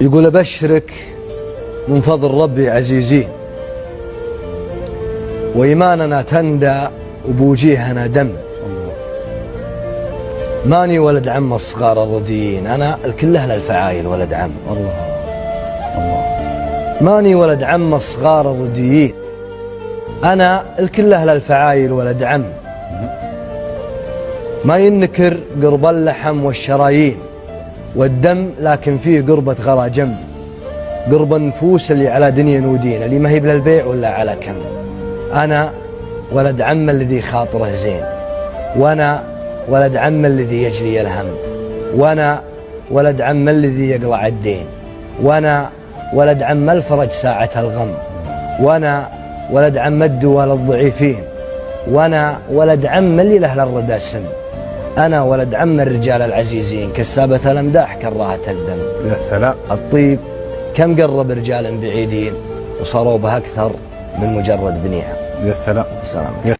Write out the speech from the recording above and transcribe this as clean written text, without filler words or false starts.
يقول أبشرك من فضل ربي عزيزين، وإيماننا تندى وبوجيهنا دم. ماني ولد عم الصغار الرديين، أنا الكل أهل الفعايل ولد عم. الله ماني ولد عم الصغار الرديين، أنا الكل أهل الفعايل ولد عم. ما ينكر قرب اللحم والشرايين والدم، لكن فيه قربة غلا جم. قرب النفوس اللي على دنيا ودين، اللي ما هي بلا البيع ولا على كم. أنا ولد عم الذي خاطره زين، وأنا ولد عم الذي يجري الهم، وأنا ولد عم الذي يقلع الدين، وأنا ولد عم الفرج ساعة الغم، وأنا ولد عم الدوى للضعيفين، وأنا ولد عم اللي لأهل الردى سن. أنا ولد عم الرجال العزيزين، كسابة الأمداح كراهة الدم. يا سلام. الطيب كم قرب رجال بعيدين وصاروا بها أكثر من مجرد بنيها. يا سلام. السلام.